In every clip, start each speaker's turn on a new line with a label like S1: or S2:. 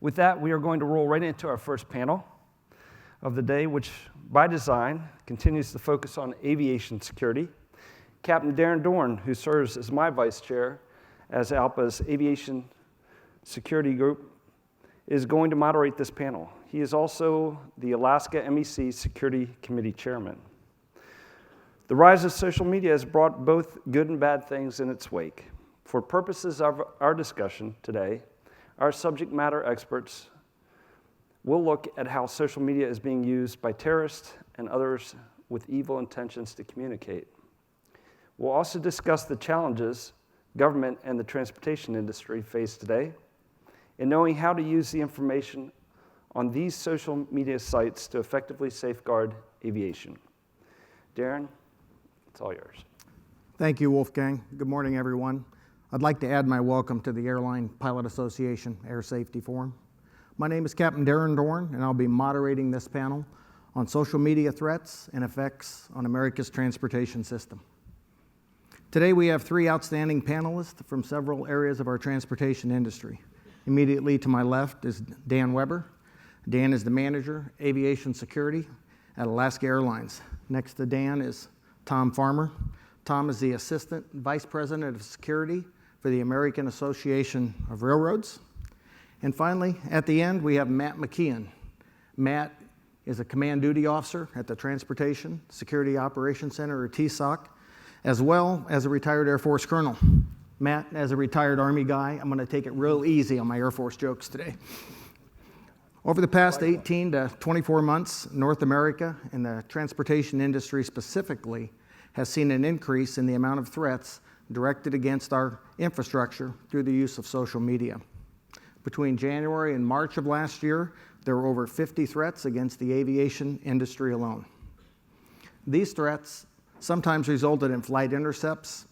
S1: With that, we are going to roll right into our first panel of the day, which by design continues to focus on aviation security. Captain Darrin Dorn, who serves as my vice chair as ALPA's Aviation Security Group, is going to moderate this panel. He is also the Alaska MEC Security Committee Chairman. The rise of social media has brought both good and bad things in its wake. For purposes of our discussion today, our subject matter experts will look at how social media is being used by terrorists and others with evil intentions to communicate. We'll also discuss the challenges government and the transportation industry face today in knowing how to use the information on these social media sites to effectively safeguard aviation. Darrin, it's all yours.
S2: Thank you, Wolfgang. Good morning, everyone. I'd like to add my welcome to the Airline Pilot Association Air Safety Forum. My name is Captain Darrin Dorn, and I'll be moderating this panel on social media threats and effects on America's transportation system. Today we have three outstanding panelists from several areas of our transportation industry. Immediately to my left is Dan Weber. Dan is the manager, aviation security at Alaska Airlines. Next to Dan is Tom Farmer. Tom is the assistant vice president of security for the American Association of Railroads. And finally, at the end, we have Matt McKeon. Matt is a command duty officer at the Transportation Security Operations Center, or TSOC, as well as a retired Air Force colonel. Matt, as a retired Army guy, I'm going to take it real easy on my Air Force jokes today. Over the past 18 to 24 months, North America and the transportation industry specifically has seen an increase in the amount of threats directed against our infrastructure through the use of social media. Between January and March of last year, there were over 50 threats against the aviation industry alone. These threats sometimes resulted in flight intercepts,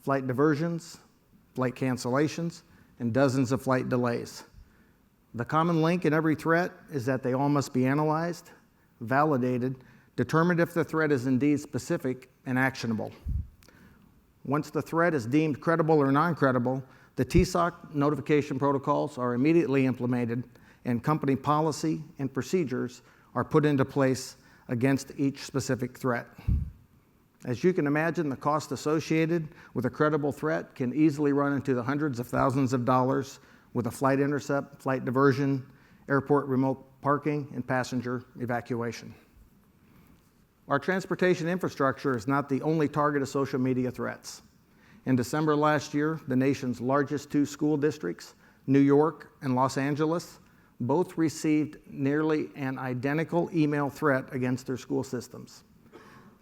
S2: flight diversions, flight cancellations, and dozens of flight delays. The common link in every threat is that they all must be analyzed, validated, determined if the threat is indeed specific and actionable. Once the threat is deemed credible or non-credible, the TSOC notification protocols are immediately implemented and company policy and procedures are put into place against each specific threat. As you can imagine, the cost associated with a credible threat can easily run into the hundreds of thousands of dollars with a flight intercept, flight diversion, airport remote parking, and passenger evacuation. Our transportation infrastructure is not the only target of social media threats. In December last year, the nation's largest two school districts, New York and Los Angeles, both received nearly an identical email threat against their school systems.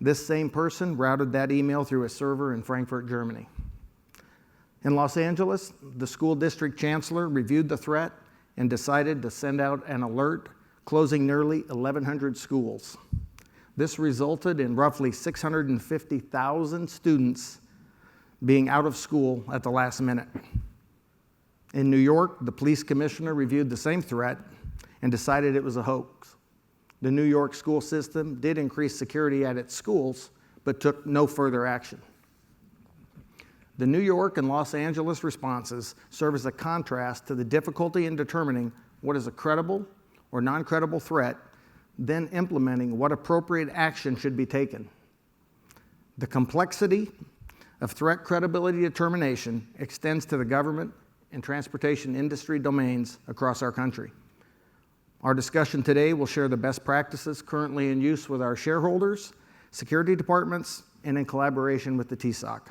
S2: This same person routed that email through a server in Frankfurt, Germany. In Los Angeles, the school district chancellor reviewed the threat and decided to send out an alert closing nearly 1,100 schools. This resulted in roughly 650,000 students being out of school at the last minute. In New York, the police commissioner reviewed the same threat and decided it was a hoax. The New York school system did increase security at its schools, but took no further action. The New York and Los Angeles responses serve as a contrast to the difficulty in determining what is a credible or non-credible threat, then implementing what appropriate action should be taken. The complexity of threat credibility determination extends to the government and transportation industry domains across our country. Our discussion today will share the best practices currently in use with our shareholders, security departments, and in collaboration with the TSOC.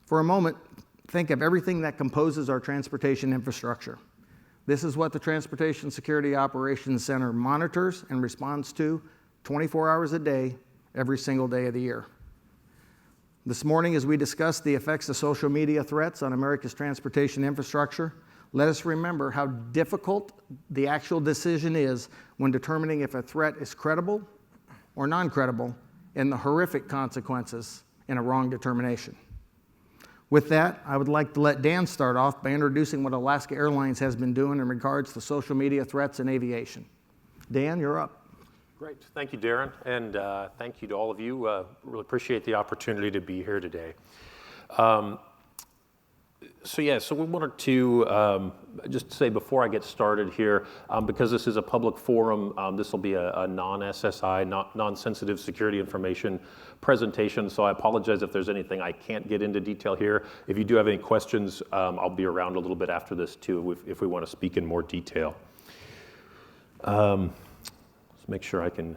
S2: For a moment, think of everything that composes our transportation infrastructure. This is what the Transportation Security Operations Center monitors and responds to 24 hours a day, every single day of the year. This morning, as we discuss the effects of social media threats on America's transportation infrastructure, let us remember how difficult the actual decision is when determining if a threat is credible or non-credible, and the horrific consequences in a wrong determination. With that, I would like to let Dan start off by introducing what Alaska Airlines has been doing in regards to social media threats in aviation. Dan, you're up.
S3: Great. Thank you, Darrin, and thank you to all of you. Really appreciate the opportunity to be here today. So we wanted to just say before I get started here, because this is a public forum, this will be a non-SSI, non-sensitive security information presentation. So I apologize if there's anything I can't get into detail here. If you do have any questions, I'll be around a little bit after this too, if we want to speak in more detail. Let's make sure I can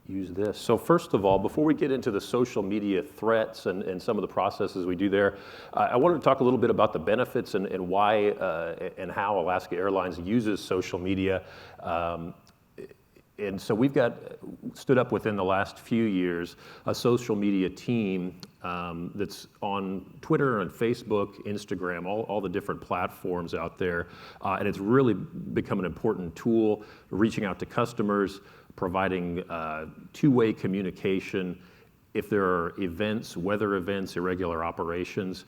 S3: use this. So first of all, before we get into the social media threats and some of the processes we do there, I wanted to talk a little bit about the benefits and why and how Alaska Airlines uses social media. And so we've stood up within the last few years a social media team that's on Twitter and Facebook, Instagram, all the different platforms out there. And it's really become an important tool, reaching out to customers, providing two-way communication. If there are events, weather events, irregular operations,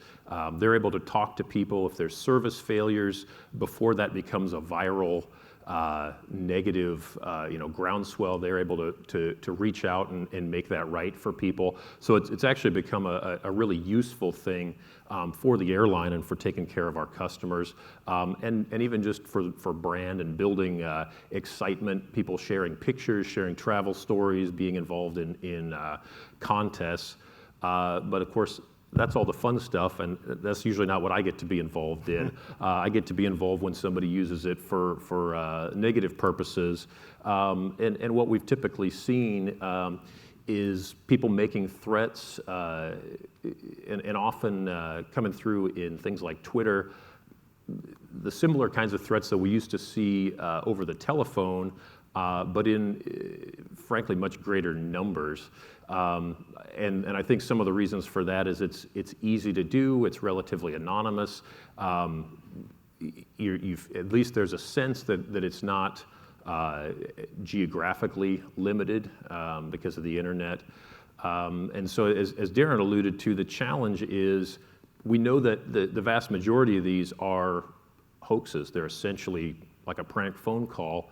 S3: they're able to talk to people. If there's service failures, before that becomes a viral negative groundswell, they're able to reach out and make that right for people. So it's actually become a really useful thing for the airline and for taking care of our customers, and even just for brand and building excitement, people sharing pictures, sharing travel stories, being involved in contests. But of course, that's all the fun stuff, and that's usually not what I get to be involved in. I get to be involved when somebody uses it for negative purposes. And what we've typically seen is people making threats, and often coming through in things like Twitter, the similar kinds of threats that we used to see over the telephone, but in, frankly, much greater numbers. And I think some of the reasons for that is it's easy to do, it's relatively anonymous. At least there's a sense that it's not geographically limited because of the internet. And so as Darrin alluded to, the challenge is we know that the vast majority of these are hoaxes. They're essentially like a prank phone call.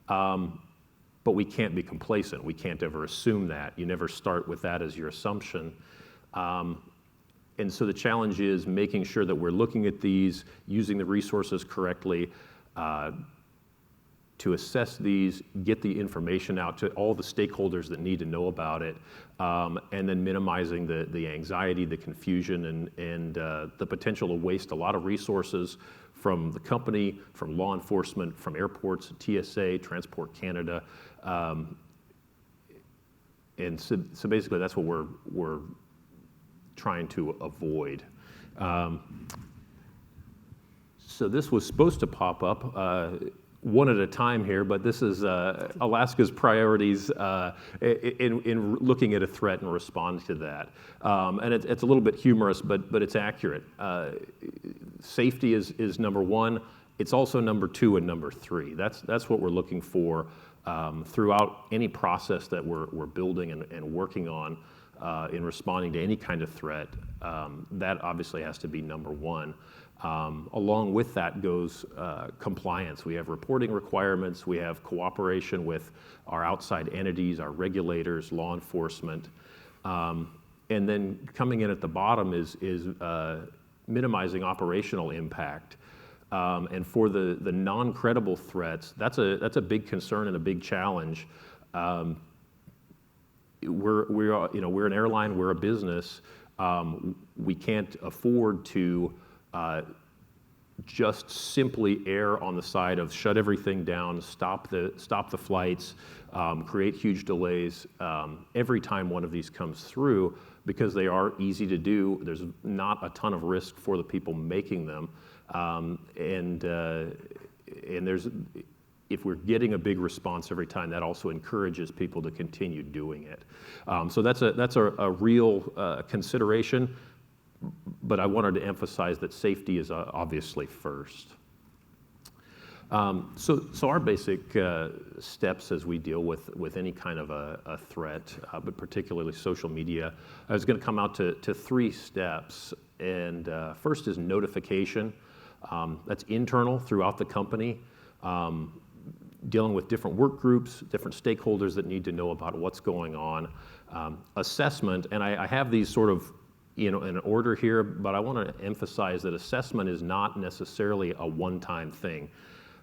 S3: But we can't be complacent. We can't ever assume that. You never start with that as your assumption. And so the challenge is making sure that we're looking at these, using the resources correctly to assess these, get the information out to all the stakeholders that need to know about it, and then minimizing the anxiety, the confusion, and the potential to waste a lot of resources from the company, from law enforcement, from airports, TSA, Transport Canada. And so basically that's what we're trying to avoid. So this was supposed to pop up one at a time here, but this is Alaska's priorities in looking at a threat and responding to that. And it's a little bit humorous, but it's accurate. Safety is number one. It's also number two and number three. That's what we're looking for throughout any process that we're building and working on in responding to any kind of threat. That obviously has to be number one. Along with that goes compliance. We have reporting requirements. We have cooperation with our outside entities, our regulators, law enforcement. And then coming in at the bottom is minimizing operational impact. And for the non-credible threats, that's a big concern and a big challenge. We're an airline. We're a business. We can't afford to just simply err on the side of shut everything down, stop the flights, create huge delays every time one of these comes through, because they are easy to do. There's not a ton of risk for the people making them, and if we're getting a big response every time, that also encourages people to continue doing it. So that's a real consideration. But I wanted to emphasize that safety is obviously first. So our basic steps as we deal with any kind of a threat, but particularly social media, I was going to come out to three steps. And first is notification. That's internal throughout the company, dealing with different work groups, different stakeholders that need to know about what's going on. Assessment, and I have these sort of in order here, but I want to emphasize that assessment is not necessarily a one-time thing.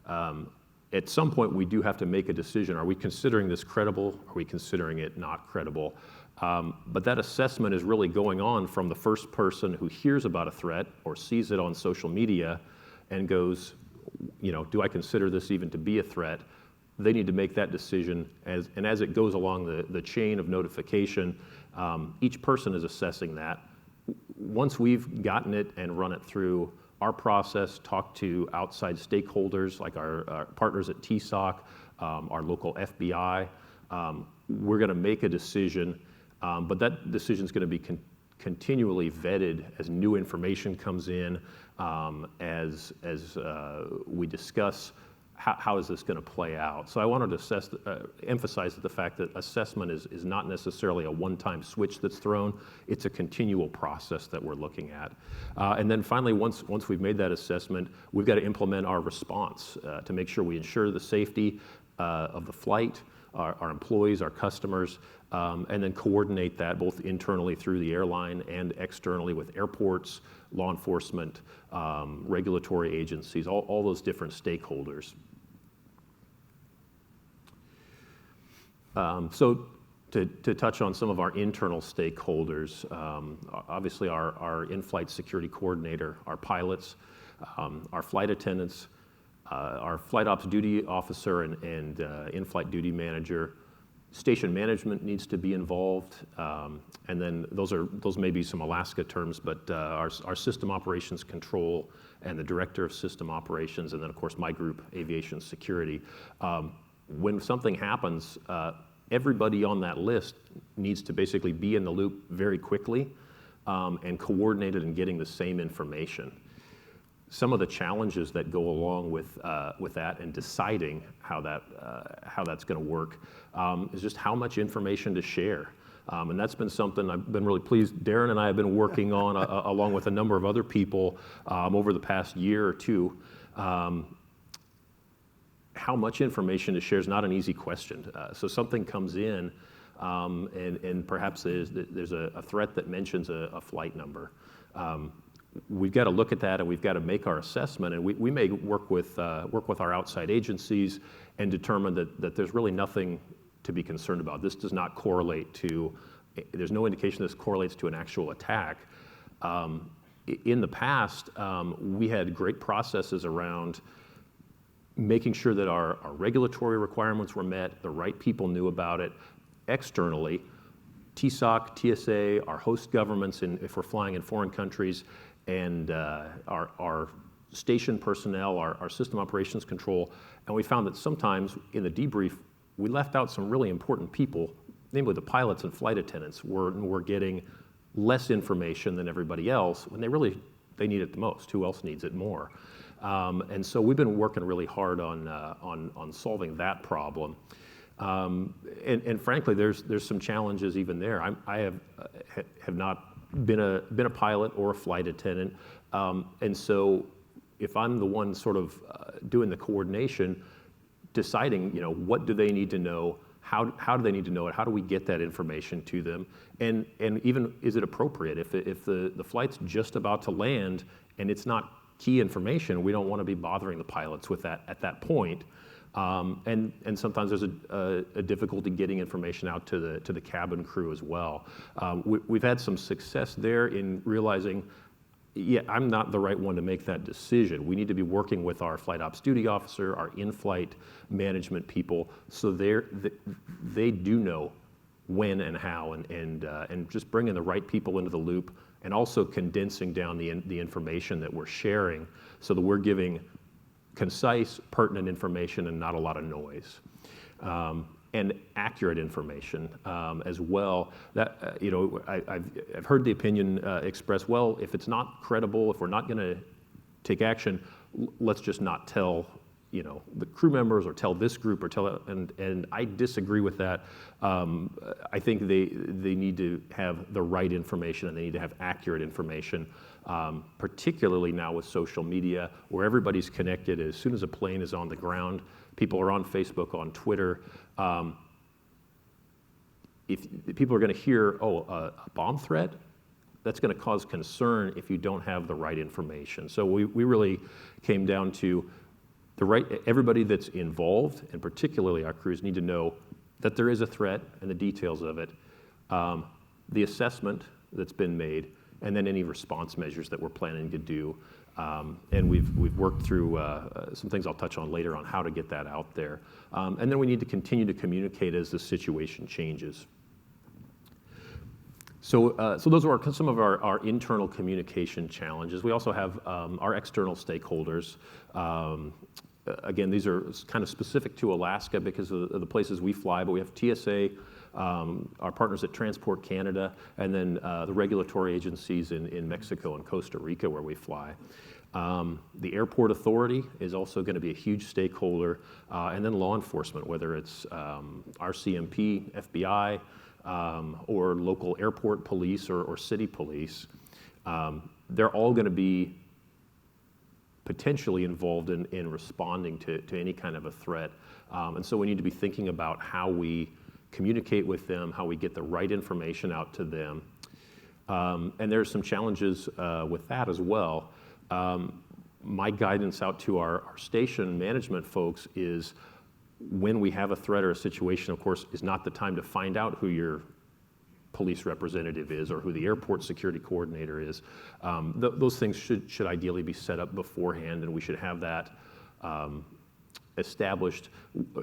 S3: At some point, we do have to make a decision. Are we considering this credible? Are we considering it not credible? But that assessment is really going on from the first person who hears about a threat or sees it on social media and goes, do I consider this even to be a threat? They need to make that decision, as it goes along the chain of notification, each person is assessing that. Once we've gotten it and run it through our process, talked to outside stakeholders like our partners at TSOC, our local FBI, we're going to make a decision, but that decision is going to be continually vetted as new information comes in, as we discuss how is this going to play out. So I wanted to emphasize the fact that assessment is not necessarily a one-time switch that's thrown. It's a continual process that we're looking at. And then finally, once we've made that assessment, we've got to implement our response to make sure we ensure the safety of the flight, our employees, our customers, and then coordinate that both internally through the airline and externally with airports, law enforcement, regulatory agencies, all those different stakeholders. So to touch on some of our internal stakeholders, obviously our in-flight security coordinator, our pilots, our flight attendants, our flight ops duty officer and in-flight duty manager. Station management needs to be involved, and then those may be some Alaska terms, but our system operations control and the director of system operations, and then of course my group, Aviation Security. When something happens, everybody on that list needs to basically be in the loop very quickly and coordinated in getting the same information. Some of the challenges that go along with that and deciding how that's going to work is just how much information to share. And that's been something I've been really pleased. Darrin and I have been working on, along with a number of other people over the past year or two. How much information to share is not an easy question. So something comes in, and perhaps there's a threat that mentions a flight number. We've got to look at that, and we've got to make our assessment, and we may work with our outside agencies and determine that there's really nothing to be concerned about. This does not correlate to, there's no indication this correlates to an actual attack. In the past, we had great processes around making sure that our regulatory requirements were met, the right people knew about it. Externally, TSOC, TSA, our host governments, if we're flying in foreign countries, and our station personnel, our system operations control, and we found that sometimes in the debrief, we left out some really important people, namely the pilots and flight attendants were getting less information than everybody else when they need it the most. Who else needs it more? And so we've been working really hard on solving that problem. And frankly, there's some challenges even there. I have not been a pilot or a flight attendant, and so if I'm the one sort of doing the coordination, deciding what do they need to know, how do they need to know it, how do we get that information to them, and even is it appropriate if the flight's just about to land and it's not key information, we don't want to be bothering the pilots with that at that point. And sometimes there's a difficulty getting information out to the cabin crew as well. We've had some success there in realizing, I'm not the right one to make that decision. We need to be working with our flight ops duty officer, our in-flight management people, so they do know when and how, and just bringing the right people into the loop, and also condensing down the information that we're sharing so that we're giving concise, pertinent information and not a lot of noise. And accurate information as well. That I've heard the opinion expressed. Well, if it's not credible, if we're not going to take action, let's just not tell the crew members or tell this group or tell. And I disagree with that. I think they need to have the right information and they need to have accurate information. Particularly now with social media, where everybody's connected. As soon as a plane is on the ground, people are on Facebook, on Twitter. If people are going to hear, a bomb threat, that's going to cause concern if you don't have the right information. So we really came down to everybody that's involved, and particularly our crews, need to know that there is a threat and the details of it, the assessment that's been made, and then any response measures that we're planning to do. And we've worked through some things I'll touch on later on how to get that out there. And then we need to continue to communicate as the situation changes. So those are some of our internal communication challenges. We also have our external stakeholders. Again, these are kind of specific to Alaska because of the places we fly, but we have TSA, our partners at Transport Canada, and then the regulatory agencies in Mexico and Costa Rica where we fly. The airport authority is also going to be a huge stakeholder, and then law enforcement, whether it's RCMP, FBI, or local airport police or city police. They're all going to be potentially involved in responding to any kind of a threat. And so we need to be thinking about how we communicate with them, how we get the right information out to them. And there's some challenges with that as well. My guidance out to our station management folks is when we have a threat or a situation, of course, is not the time to find out who your police representative is or who the airport security coordinator is. Those things should ideally be set up beforehand, and we should have that established,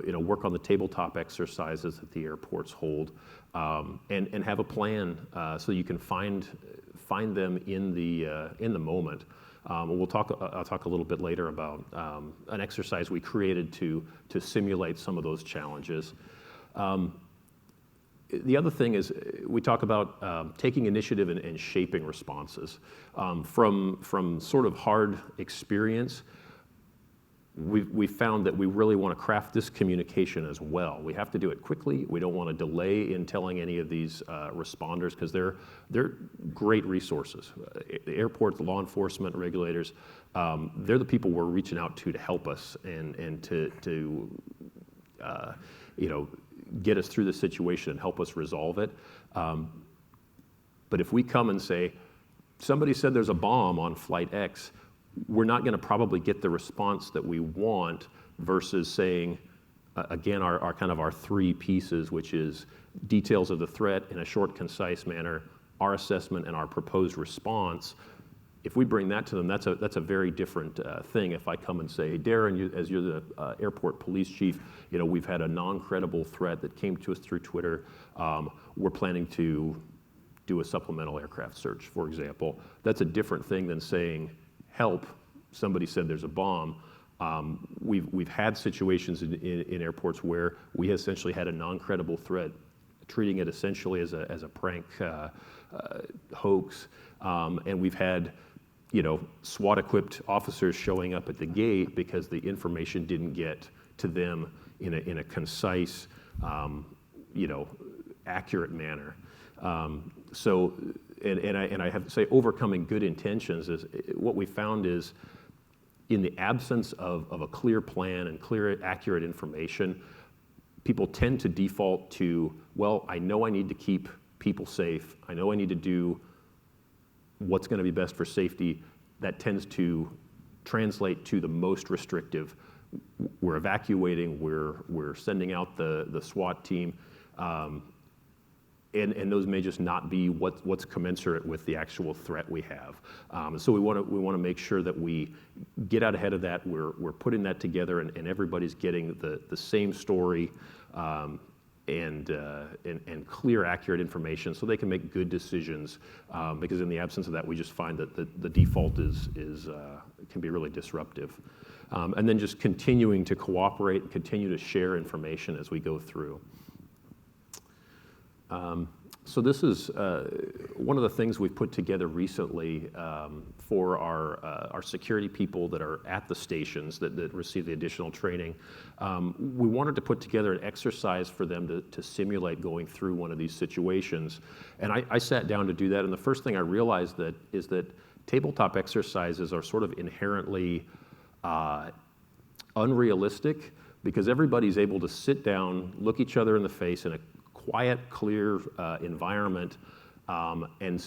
S3: work on the tabletop exercises that the airports hold, and have a plan so you can find them in the moment. I'll talk a little bit later about an exercise we created to simulate some of those challenges. The other thing is we talk about taking initiative and shaping responses. From sort of hard experience, we found that we really want to craft this communication as well. We have to do it quickly. We don't want to delay in telling any of these responders because they're great resources. The airport, the law enforcement, regulators, they're the people we're reaching out to help us and to get us through the situation and help us resolve it. But if we come and say, somebody said there's a bomb on flight X, we're not going to probably get the response that we want versus saying, again, our kind of our three pieces, which is details of the threat in a short, concise manner, our assessment, and our proposed response. If we bring that to them, that's a very different thing. If I come and say, Darrin, as you're the airport police chief, we've had a non-credible threat that came to us through Twitter. We're planning to do a supplemental aircraft search, for example. That's a different thing than saying, help, somebody said there's a bomb. We've had situations in airports where we essentially had a non-credible threat, treating it essentially as a prank hoax, and we've had SWAT-equipped officers showing up at the gate because the information didn't get to them in a concise, accurate manner. And I have to say, overcoming good intentions is what we found is in the absence of a clear plan and clear, accurate information, people tend to default to, well, I know I need to keep people safe. I know I need to do what's going to be best for safety. That tends to translate to the most restrictive. We're evacuating, we're sending out the SWAT team, and those may just not be what's commensurate with the actual threat we have. So we want to make sure that we get out ahead of that. We're putting that together, and everybody's getting the same story and clear, accurate information, so they can make good decisions. Because in the absence of that, we just find that the default can be really disruptive. And then just continuing to cooperate and continue to share information as we go through. So this is one of the things we've put together recently for our security people that are at the stations that receive the additional training. We wanted to put together an exercise for them to simulate going through one of these situations. And I sat down to do that, and the first thing I realized is that tabletop exercises are sort of inherently unrealistic because everybody's able to sit down, look each other in the face in a quiet, clear environment, and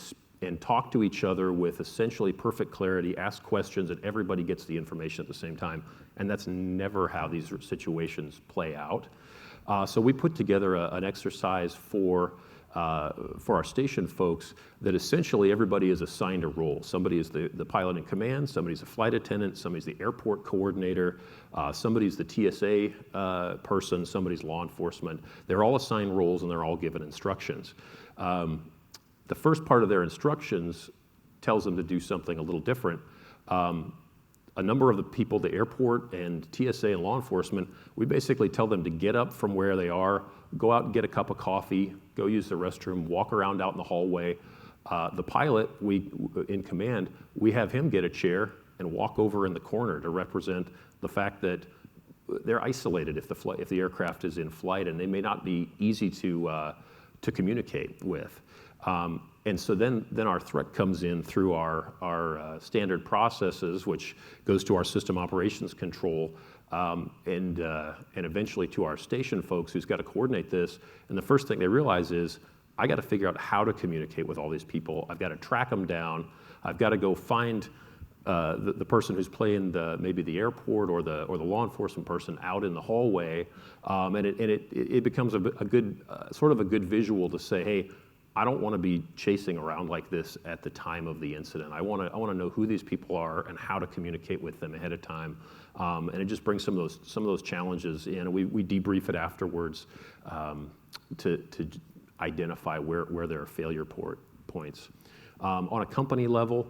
S3: and talk to each other with essentially perfect clarity, ask questions, and everybody gets the information at the same time. And that's never how these situations play out. So we put together an exercise for our station folks that essentially everybody is assigned a role. Somebody is the pilot in command, somebody's a flight attendant, somebody's the airport coordinator, somebody's the TSA person, somebody's law enforcement. They're all assigned roles and they're all given instructions. The first part of their instructions tells them to do something a little different. A number of the people, the airport and TSA and law enforcement, we basically tell them to get up from where they are, go out and get a cup of coffee, go use the restroom, walk around out in the hallway. The pilot, in command, we have him get a chair and walk over in the corner to represent the fact that they're isolated if the aircraft is in flight, and they may not be easy to communicate with. And so then our threat comes in through our standard processes, which goes to our system operations control, and eventually to our station folks who's got to coordinate this. And the first thing they realize is, I got to figure out how to communicate with all these people. I've got to track them down. I've got to go find the person who's playing maybe the airport or the law enforcement person out in the hallway, and it becomes a good sort of a good visual to say, hey, I don't want to be chasing around like this at the time of the incident. I want to know who these people are and how to communicate with them ahead of time, and it just brings some of those challenges in. We debrief it afterwards to identify where there are failure points. On a company level,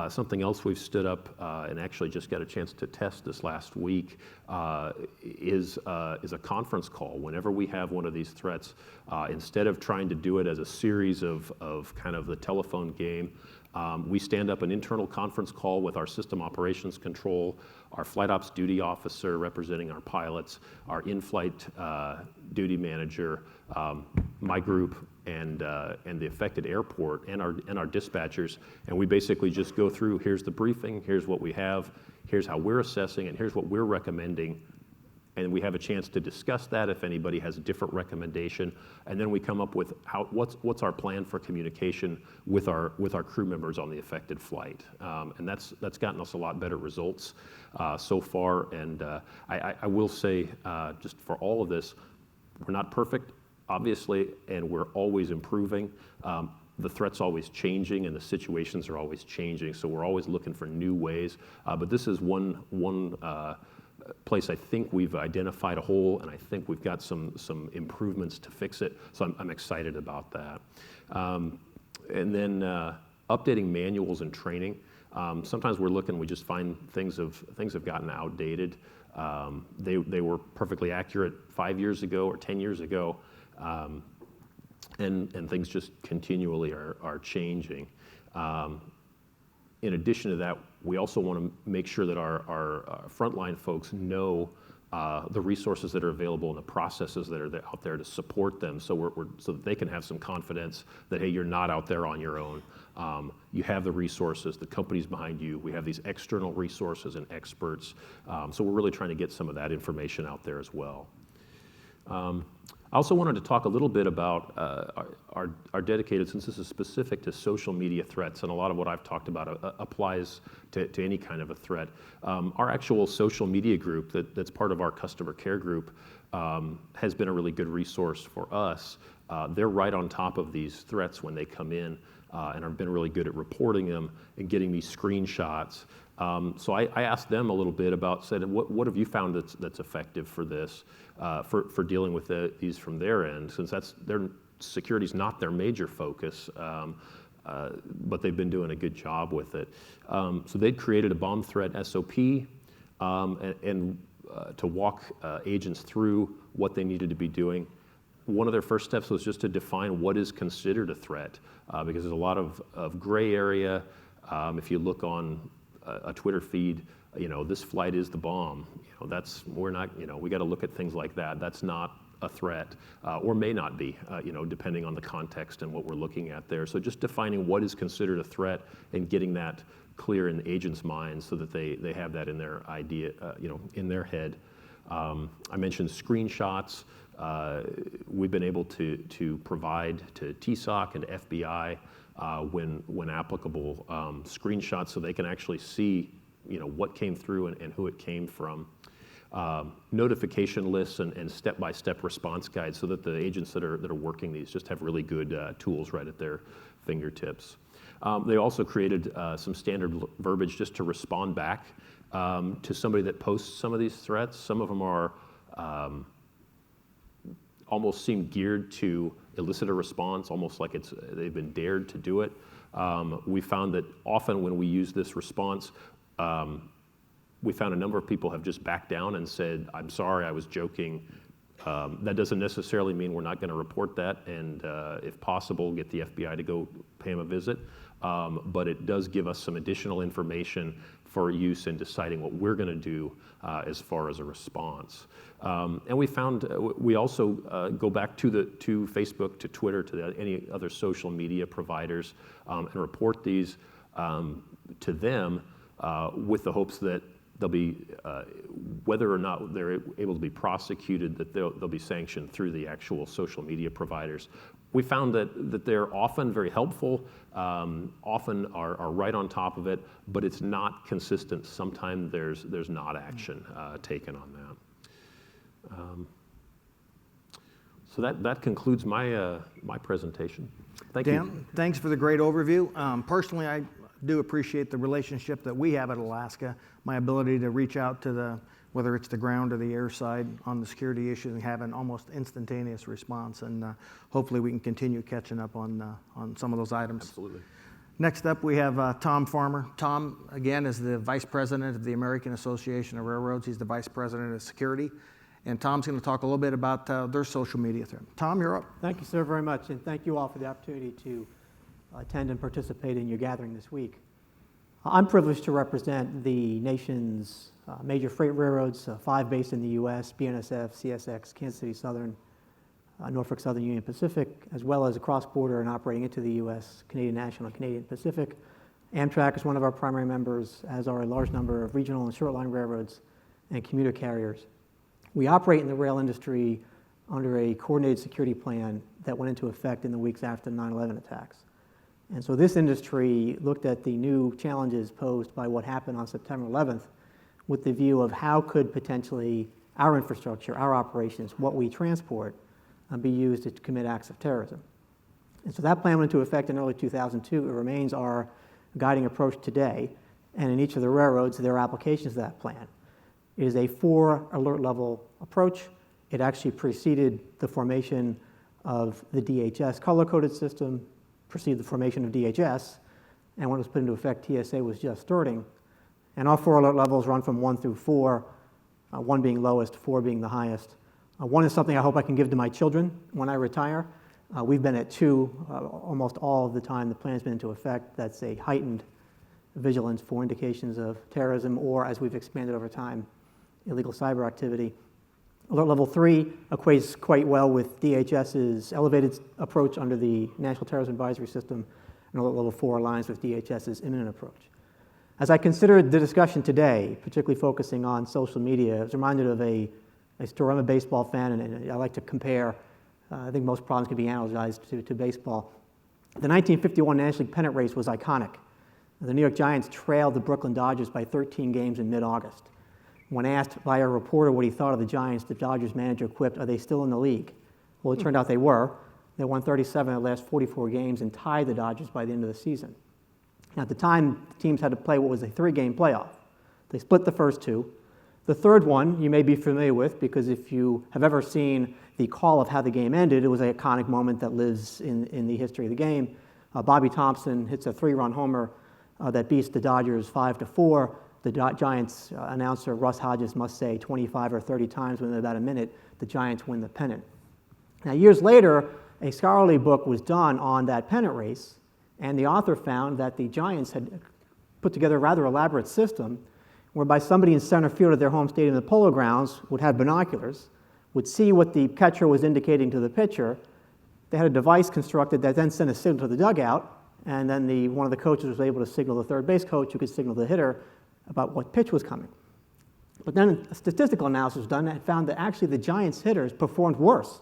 S3: something else we've stood up and actually just got a chance to test this last week is a conference call. Whenever we have one of these threats, instead of trying to do it as a series of kind of the telephone game, we stand up an internal conference call with our system operations control, our flight ops duty officer representing our pilots, our in-flight duty manager, my group, and the affected airport, and our dispatchers, and we basically just go through, here's the briefing, here's what we have, here's how we're assessing, and here's what we're recommending. And we have a chance to discuss that if anybody has a different recommendation, and then we come up with what's our plan for communication with our crew members on the affected flight, and that's gotten us a lot better results so far. And I will say, just for all of this, we're not perfect, obviously, and we're always improving. The threat's always changing and the situations are always changing, so we're always looking for new ways. But this is one place I think we've identified a hole, and I think we've got some improvements to fix it. So I'm excited about that. And then updating manuals and training. Sometimes we're looking, we just find things have gotten outdated. They were perfectly accurate 5 years ago or 10 years ago, and things just continually are changing. In addition to that, we also want to make sure that our frontline folks know the resources that are available and the processes that are out there to support them, so that they can have some confidence that, hey, you're not out there on your own. You have the resources, the company's behind you. We have these external resources and experts, so we're really trying to get some of that information out there as well. I also wanted to talk a little bit about our dedicated, since this is specific to social media threats, and a lot of what I've talked about applies to any kind of a threat. Our actual social media group that's part of our customer care group has been a really good resource for us. They're right on top of these threats when they come in, and have been really good at reporting them and getting me screenshots. So I asked them a little bit about, said, what have you found that's effective for this, for dealing with these from their end, since their security's not their major focus, but they've been doing a good job with it. So they'd created a bomb threat SOP, and to walk agents through what they needed to be doing. One of their first steps was just to define what is considered a threat, because there's a lot of gray area. If you look on a Twitter feed, this flight is the bomb. We got to look at things like that. That's not a threat, or may not be, depending on the context and what we're looking at there. So just defining what is considered a threat and getting that clear in the agent's mind so that they have that in their idea, in their head. I mentioned screenshots. We've been able to provide to TSOC and FBI when applicable, screenshots so they can actually see what came through and who it came from. Notification lists and step-by-step response guides so that the agents that are working these just have really good tools right at their fingertips. They also created some standard verbiage just to respond back to somebody that posts some of these threats. Some of them are almost seem geared to elicit a response, almost like they've been dared to do it. We found that often when we use this response, we found a number of people have just backed down and said, "I'm sorry, I was joking." That doesn't necessarily mean we're not going to report that, and if possible, get the FBI to go pay them a visit. But it does give us some additional information for use in deciding what we're going to do as far as a response. And we found we also go back to Facebook, to Twitter, to any other social media providers, and report these to them with the hopes that they'll be, whether or not they're able to be prosecuted, that they'll be sanctioned through the actual social media providers. We found that they're often very helpful, often are right on top of it, but it's not consistent. Sometimes there's not action taken on that. So that concludes my presentation. Thank you.
S2: Dan, thanks for the great overview. Personally, I do appreciate the relationship that we have at Alaska, my ability to reach out to whether it's the ground or the air side on the security issues and have an almost instantaneous response. And hopefully we can continue catching up on some of those items.
S3: Absolutely.
S2: Next up, we have Tom Farmer. Tom, again, is the Vice President of the American Association of Railroads. He's the Vice President of Security. And Tom's going to talk a little bit about their social media threat. Tom, you're up.
S4: Thank you, sir, very much. And thank you all for the opportunity to attend and participate in your gathering this week. I'm privileged to represent the nation's major freight railroads, 5 based in the U.S., BNSF, CSX, Kansas City Southern, Norfolk Southern, Union Pacific, as well as across border and operating into the U.S., Canadian National and Canadian Pacific. Amtrak is one of our primary members, as are a large number of regional and short line railroads and commuter carriers. We operate in the rail industry under a coordinated security plan that went into effect in the weeks after the 9/11 attacks. And so this industry looked at the new challenges posed by what happened on September 11th with the view of how could potentially our infrastructure, our operations, what we transport, be used to commit acts of terrorism. And so that plan went into effect in early 2002. It remains our guiding approach today, and in each of the railroads, there are applications of that plan. It is a 4 alert level approach. It actually preceded the formation of the DHS color-coded system, preceded the formation of DHS, and when it was put into effect, TSA was just starting. And all 4 alert levels run from 1 through 4, 1 being lowest, 4 being the highest. 1 is something I hope I can give to my children when I retire. We've been at 2 almost all of the time the plan's been into effect. That's a heightened vigilance for indications of terrorism, or as we've expanded over time, illegal cyber activity. Alert level 3 equates quite well with DHS's elevated approach under the National Terrorism Advisory System, and alert level 4 aligns with DHS's imminent approach. As I considered the discussion today, particularly focusing on social media, I was reminded of a story. I'm a baseball fan, and I like to compare. I think most problems can be analogized to baseball. The 1951 National League pennant race was iconic. The New York Giants trailed the Brooklyn Dodgers by 13 games in mid-August. When asked by a reporter what he thought of the Giants, the Dodgers manager quipped, "Are they still in the league?" Well, it turned out they were. They won 37 of the last 44 games and tied the Dodgers by the end of the season. Now, at the time, the teams had to play what was a 3-game playoff. They split the first 2. The third one you may be familiar with, because if you have ever seen the call of how the game ended, it was an iconic moment that lives in the history of the game. Bobby Thompson hits a 3-run homer that beats the Dodgers 5-4. The Giants announcer, Russ Hodges, must say 25 or 30 times within about a minute, the Giants win the pennant. Now, years later, a scholarly book was done on that pennant race, and the author found that the Giants had put together a rather elaborate system whereby somebody in center field at their home stadium, the Polo Grounds, would have binoculars, would see what the catcher was indicating to the pitcher. They had a device constructed that then sent a signal to the dugout, and then one of the coaches was able to signal the third base coach, who could signal the hitter about what pitch was coming. But then a statistical analysis was done and found that actually the Giants hitters performed worse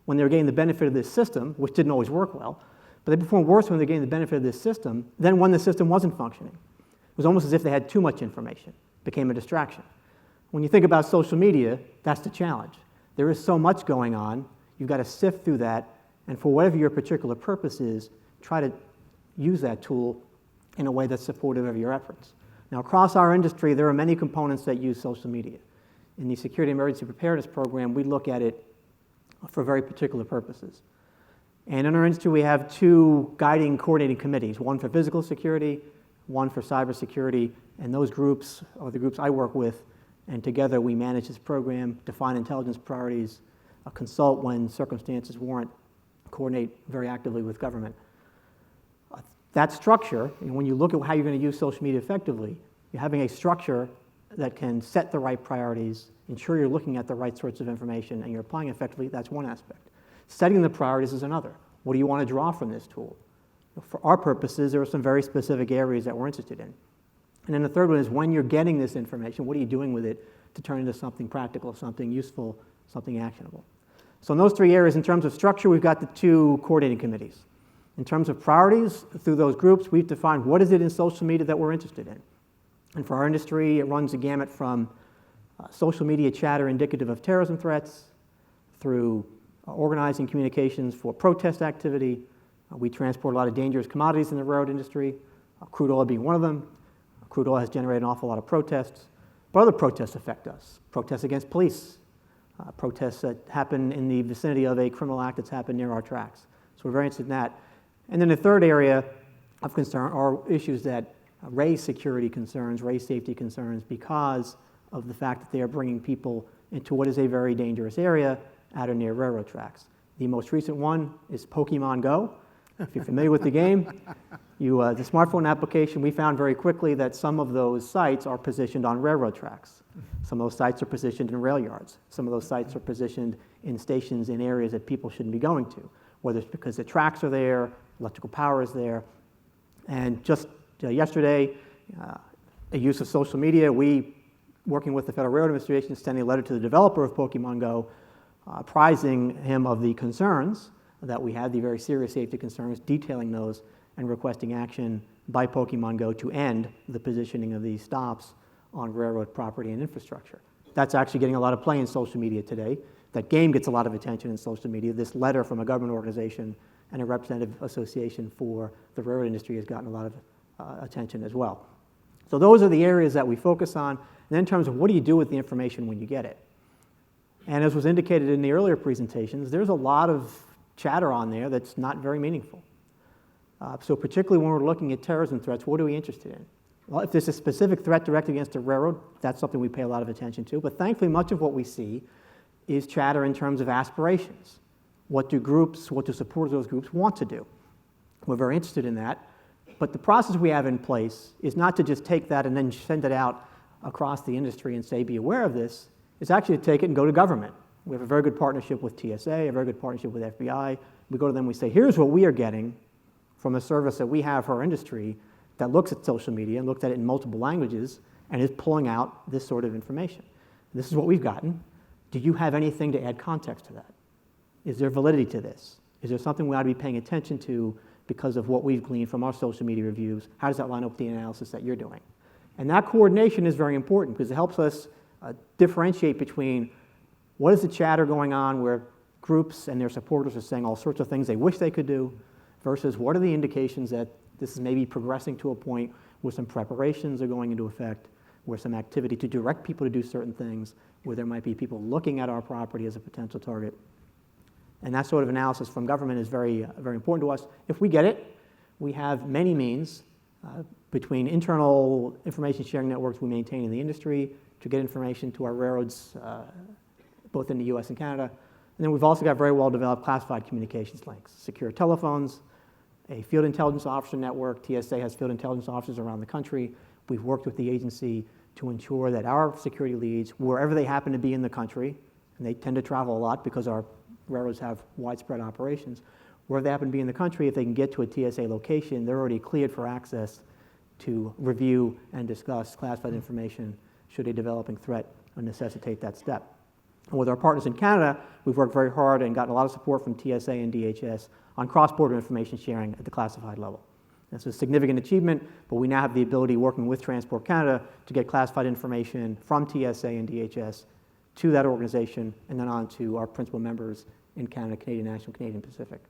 S4: when they were getting the benefit of this system, which didn't always work well, But they performed worse when they're getting the benefit of this system than when the system wasn't functioning. It was almost as if they had too much information. It became a distraction. When you think about social media, that's the challenge. There is so much going on. You've got to sift through that, and for whatever your particular purpose is, try to use that tool in a way that's supportive of your efforts. Now, across our industry, there are many components that use social media. In the Security Emergency Preparedness Program, we look at it for very particular purposes. And in our industry, we have two guiding coordinating committees, one for physical security, one for cybersecurity, and those groups are the groups I work with, and together we manage this program, define intelligence priorities, consult when circumstances warrant, coordinate very actively with government. That structure, and when you look at how you're going to use social media effectively, you're having a structure that can set the right priorities, ensure you're looking at the right sorts of information, and you're applying effectively. That's one aspect. Setting the priorities is another. What do you want to draw from this tool? For our purposes, there are some very specific areas that we're interested in. And then the third one is when you're getting this information, what are you doing with it to turn into something practical, something useful, something actionable? So in those three areas, in terms of structure, we've got the two coordinating committees. In terms of priorities, through those groups, we've defined what is it in social media that we're interested in. And for our industry, it runs the gamut from social media chatter indicative of terrorism threats through organizing communications for protest activity. We transport a lot of dangerous commodities in the railroad industry, crude oil being one of them. Crude oil has generated an awful lot of protests, but other protests affect us. Protests against police, protests that happen in the vicinity of a criminal act that's happened near our tracks. So we're very interested in that. And then the third area of concern are issues that raise security concerns, raise safety concerns because of the fact that they are bringing people into what is a very dangerous area at or near railroad tracks. The most recent one is Pokemon Go. If you're familiar with the game, the smartphone application, we found very quickly that some of those sites are positioned on railroad tracks. Some of those sites are positioned in rail yards. Some of those sites are positioned in stations in areas that people shouldn't be going to, whether it's because the tracks are there, electrical power is there. And just yesterday, a use of social media, we, working with the Federal Railroad Administration, sending a letter to the developer of Pokemon Go, apprising him of the concerns that we had, the very serious safety concerns, detailing those, and requesting action by Pokemon Go to end the positioning of these stops on railroad property and infrastructure. That's actually getting a lot of play in social media today. That game gets a lot of attention in social media. This letter from a government organization and a representative association for the railroad industry has gotten a lot of attention as well. So those are the areas that we focus on. And then in terms of what do you do with the information when you get it? And as was indicated in the earlier presentations, there's a lot of chatter on there that's not very meaningful. So particularly when we're looking at terrorism threats, what are we interested in? Well, if there's a specific threat directed against a railroad, that's something we pay a lot of attention to. But thankfully, much of what we see is chatter in terms of aspirations. What do supporters of those groups want to do? We're very interested in that. But the process we have in place is not to just take that and then send it out across the industry and say, be aware of this. It's actually to take it and go to government. We have a very good partnership with TSA, a very good partnership with FBI. We go to them, we say, here's what we are getting from a service that we have for our industry that looks at social media and looks at it in multiple languages and is pulling out this sort of information. This is what we've gotten. Do you have anything to add context to that? Is there validity to this? Is there something we ought to be paying attention to because of what we've gleaned from our social media reviews? How does that line up with the analysis that you're doing? And that coordination is very important because it helps us differentiate between what is the chatter going on where groups and their supporters are saying all sorts of things they wish they could do versus what are the indications that this is maybe progressing to a point where some preparations are going into effect, where some activity to direct people to do certain things, where there might be people looking at our property as a potential target. And that sort of analysis from government is very, very important to us. If we get it, we have many means between internal information sharing networks we maintain in the industry to get information to our railroads, both in the US and Canada. And then we've also got very well-developed classified communications links, secure telephones, a field intelligence officer network. TSA has field intelligence officers around the country. We've worked with the agency to ensure that our security leads, wherever they happen to be in the country, and they tend to travel a lot because our railroads have widespread operations, wherever they happen to be in the country, if they can get to a TSA location, they're already cleared for access to review and discuss classified information should a developing threat necessitate that step. And with our partners in Canada, we've worked very hard and gotten a lot of support from TSA and DHS on cross-border information sharing at the classified level. It's a significant achievement, but we now have the ability, working with Transport Canada, to get classified information from TSA and DHS to that organization and then on to our principal members in Canada, Canadian National, Canadian Pacific.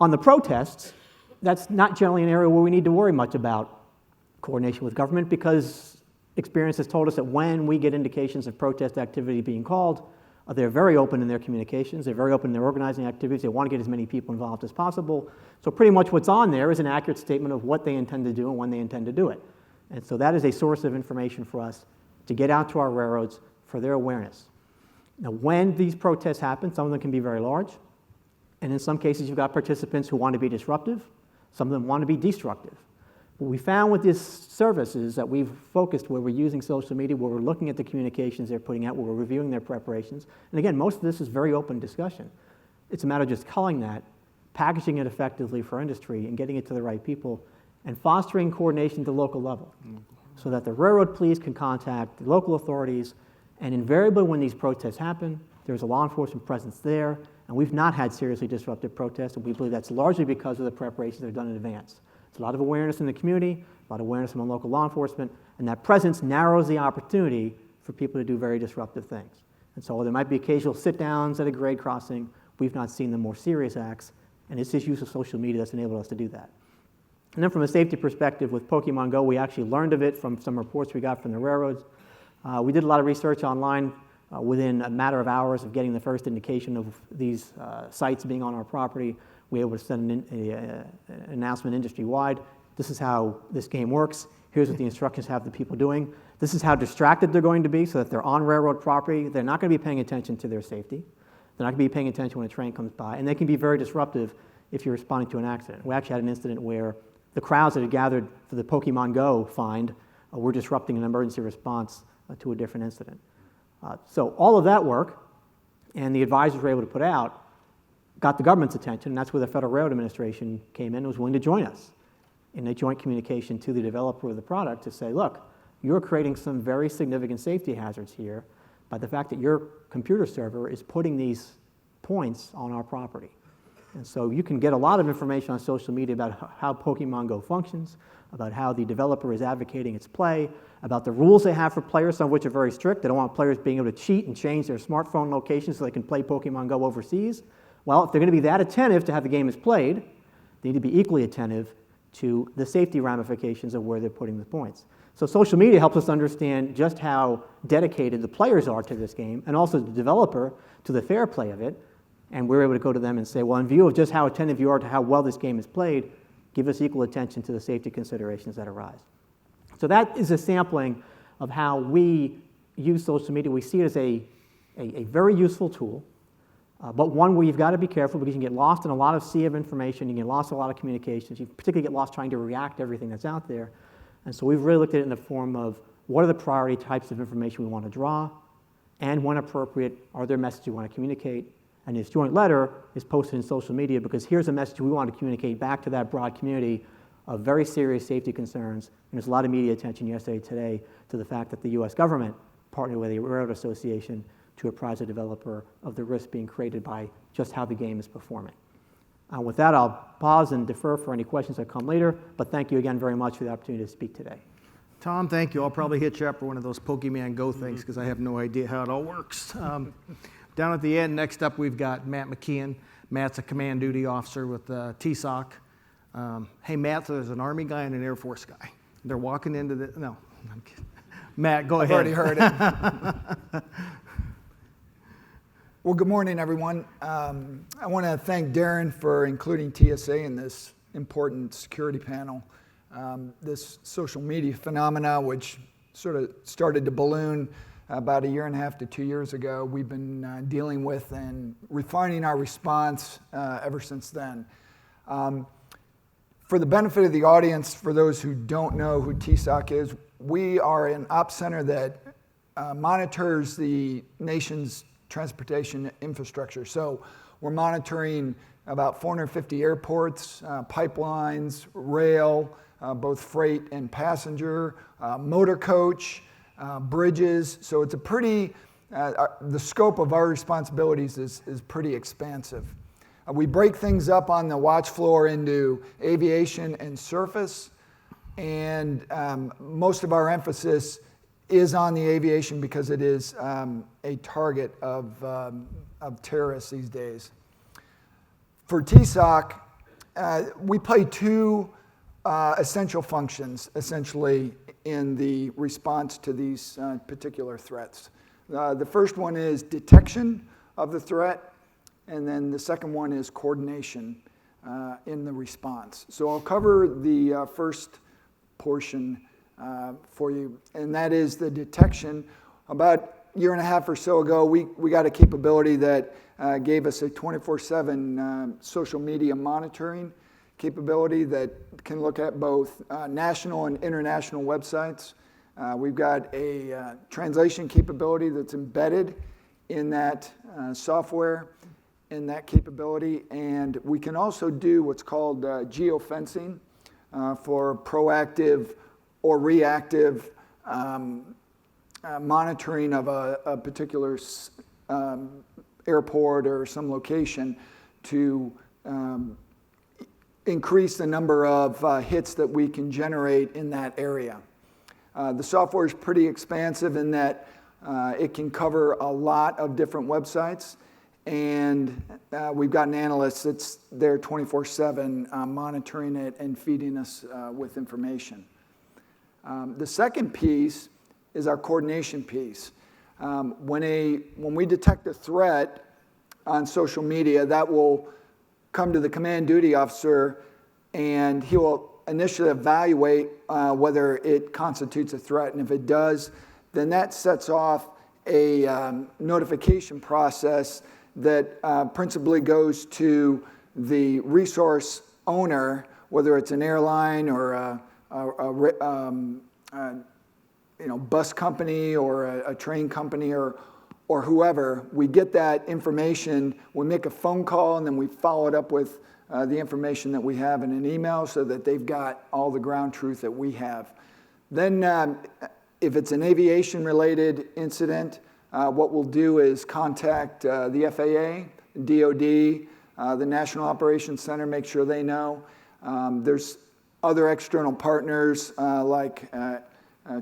S4: On the protests, that's not generally an area where we need to worry much about coordination with government, because experience has told us that when we get indications of protest activity being called, they're very open in their communications, they're very open in their organizing activities, they want to get as many people involved as possible. So pretty much what's on there is an accurate statement of what they intend to do and when they intend to do it. And so that is a source of information for us to get out to our railroads for their awareness. Now, when these protests happen, some of them can be very large, and in some cases you've got participants who want to be disruptive, some of them want to be destructive. What we found with this service is that we've focused where we're using social media, where we're looking at the communications they're putting out, where we're reviewing their preparations. And again, most of this is very open discussion. It's a matter of just culling that, packaging it effectively for industry and getting it to the right people, and fostering coordination at the local level so that the railroad police can contact the local authorities. And invariably when these protests happen, there's a law enforcement presence there, and we've not had seriously disruptive protests, and we believe that's largely because of the preparations that are done in advance. There's a lot of awareness in the community, a lot of awareness among local law enforcement, and that presence narrows the opportunity for people to do very disruptive things. And so there might be occasional sit-downs at a grade crossing. We've not seen the more serious acts, and it's this use of social media that's enabled us to do that. And then from a safety perspective, with Pokemon Go, we actually learned of it from some reports we got from the railroads. We did a lot of research online within a matter of hours of getting the first indication of these sites being on our property. We were able to send an announcement industry-wide. This is how this game works. Here's what the instructions have the people doing. This is how distracted they're going to be, so that they're on railroad property. They're not going to be paying attention to their safety. They're not going to be paying attention when a train comes by. And they can be very disruptive if you're responding to an accident. We actually had an incident where the crowds that had gathered for the Pokemon Go find were disrupting an emergency response to a different incident. So all of that work, and the advisors were able to put out, got the government's attention, and that's where the Federal Railroad Administration came in and was willing to join us in a joint communication to the developer of the product to say, look, you're creating some very significant safety hazards here by the fact that your computer server is putting these points on our property. And so you can get a lot of information on social media about how Pokemon Go functions, about how the developer is advocating its play, about the rules they have for players, some of which are very strict. They don't want players being able to cheat and change their smartphone location so they can play Pokemon Go overseas. Well, if they're going to be that attentive to how the game is played, they need to be equally attentive to the safety ramifications of where they're putting the points. So social media helps us understand just how dedicated the players are to this game, and also the developer to the fair play of it. And we're able to go to them and say, well, in view of just how attentive you are to how well this game is played, give us equal attention to the safety considerations that arise. So that is a sampling of how we use social media. We see it as a very useful tool, but one where you've got to be careful because you can get lost in a lot of sea of information, you can get lost in a lot of communications, you particularly get lost trying to react to everything that's out there. And so we've really looked at it in the form of what are the priority types of information we want to draw, and when appropriate, are there messages we want to communicate. And this joint letter is posted in social media because here's a message we want to communicate back to that broad community of very serious safety concerns. And there's a lot of media attention yesterday, today, to the fact that the U.S. government partnered with the Railroad Association to apprise the developer of the risk being created by just how the game is performing. With that, I'll pause and defer for any questions that come later, but thank you again very much for the opportunity to speak today.
S2: Tom, thank you. I'll probably hit you up for one of those Pokemon Go things because I have no idea how it all works. Down at the end, next up, we've got Matt McKeon. Matt's a command duty officer with TSOC. Hey, Matt, so there's an Army guy and an Air Force guy. They're walking into the, no, I'm kidding. Matt, go ahead.
S5: I've already heard it. Well, good morning, everyone. I want to thank Darrin for including TSA in this important security panel. This social media phenomena, which sort of started to balloon about 1.5 to 2 years ago, we've been dealing with and refining our response ever since then. For the benefit of the audience, for those who don't know who TSOC is, we are an ops center that monitors the nation's transportation infrastructure. So we're monitoring about 450 airports, pipelines, rail, both freight and passenger, motor coach, bridges. So it's a pretty the scope of our responsibilities is pretty expansive. We break things up on the watch floor into aviation and surface, and most of our emphasis is on the aviation because it is a target of terrorists these days. For TSOC, we play two essential functions, essentially, in the response to these particular threats. The first one is detection of the threat, and then the second one is coordination in the response. So I'll cover the first portion for you, and that is the detection. About a year and a half or so ago, we got a capability that gave us a 24/7 social media monitoring capability that can look at both national and international websites. We've got a translation capability that's embedded in that software, in that capability, and we can also do what's called geofencing for proactive or reactive monitoring of a particular airport or some location to increase the number of hits that we can generate in that area. The software is pretty expansive in that it can cover a lot of different websites, and we've got an analyst that's there 24/7 monitoring it and feeding us with information. The second piece is our coordination piece. When we detect a threat on social media, that will come to the command duty officer, and he will initially evaluate whether it constitutes a threat. And if it does, then that sets off a notification process that principally goes to the resource owner, whether it's an airline or a bus company or a train company or whoever. We get that information, we make a phone call, and then we follow it up with the information that we have in an email so that they've got all the ground truth that we have. Then if it's an aviation-related incident, what we'll do is contact the FAA, DOD, the National Operations Center, make sure they know. There's other external partners like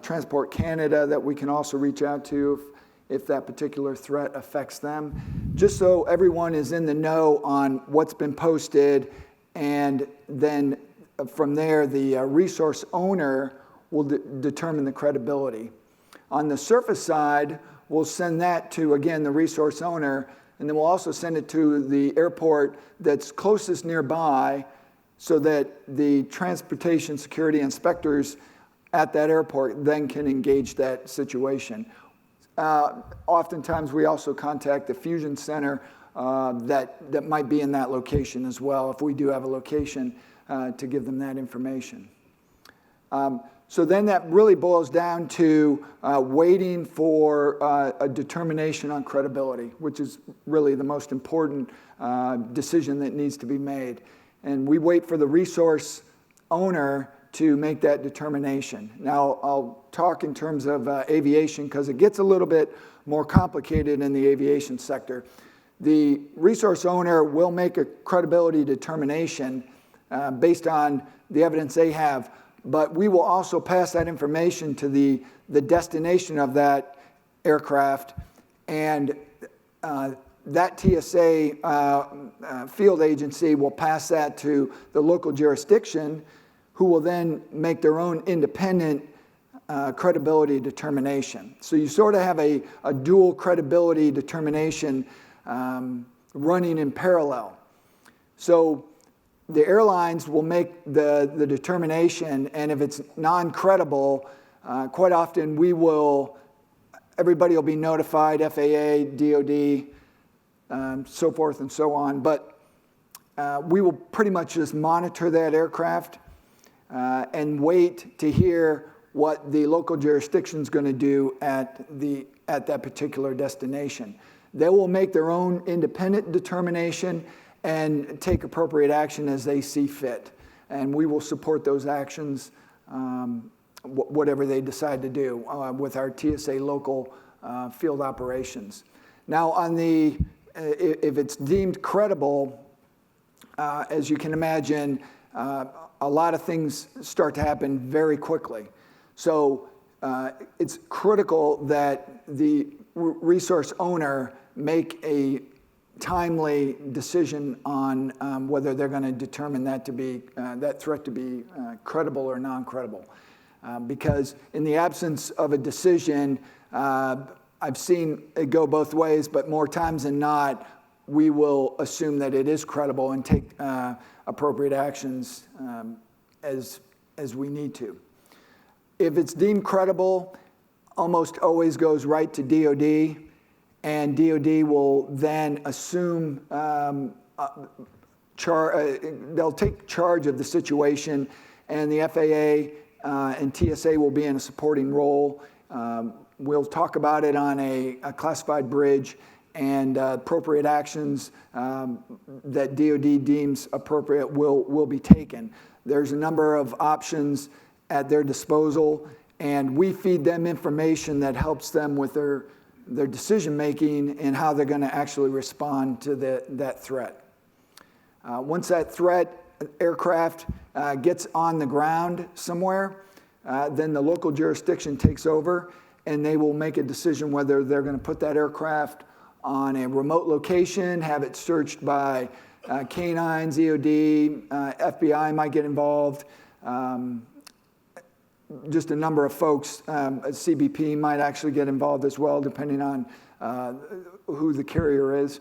S5: Transport Canada that we can also reach out to if that particular threat affects them, just so everyone is in the know on what's been posted, and then from there the resource owner will determine the credibility. On the surface side, we'll send that to, again, the resource owner, and then we'll also send it to the airport that's closest nearby so that the transportation security inspectors at that airport then can engage that situation. Oftentimes we also contact the fusion center that might be in that location as well, if we do have a location, to give them that information. So then that really boils down to waiting for a determination on credibility, which is really the most important decision that needs to be made. And we wait for the resource owner to make that determination. Now, I'll talk in terms of aviation because it gets a little bit more complicated in the aviation sector. The resource owner will make a credibility determination based on the evidence they have, but we will also pass that information to the destination of that aircraft, and that TSA field agency will pass that to the local jurisdiction, who will then make their own independent credibility determination. So you sort of have a dual credibility determination running in parallel. So the airlines will make the determination, and if it's non-credible, quite often everybody will be notified, FAA, DOD, so forth and so on, but we will pretty much just monitor that aircraft and wait to hear what the local jurisdiction is going to do at that particular destination. They will make their own independent determination and take appropriate action as they see fit. And we will support those actions, whatever they decide to do, with our TSA local field operations. Now, if it's deemed credible, as you can imagine, a lot of things start to happen very quickly. So it's critical that the resource owner make a timely decision on whether they're going to determine that threat to be credible or non-credible. Because in the absence of a decision, I've seen it go both ways, but more times than not, we will assume that it is credible and take appropriate actions as we need to. If it's deemed credible, almost always goes right to DoD, and DoD will then assume they'll take charge of the situation, and the FAA and TSA will be in a supporting role. We'll talk about it on a classified bridge, and appropriate actions that DoD deems appropriate will be taken. There's a number of options at their disposal, and we feed them information that helps them with their decision making and how they're going to actually respond to that threat. Once that threat aircraft gets on the ground somewhere, then the local jurisdiction takes over, and they will make a decision whether they're going to put that aircraft on a remote location, have it searched by canines, EOD, FBI might get involved, just a number of folks, CBP might actually get involved as well, depending on who the carrier is,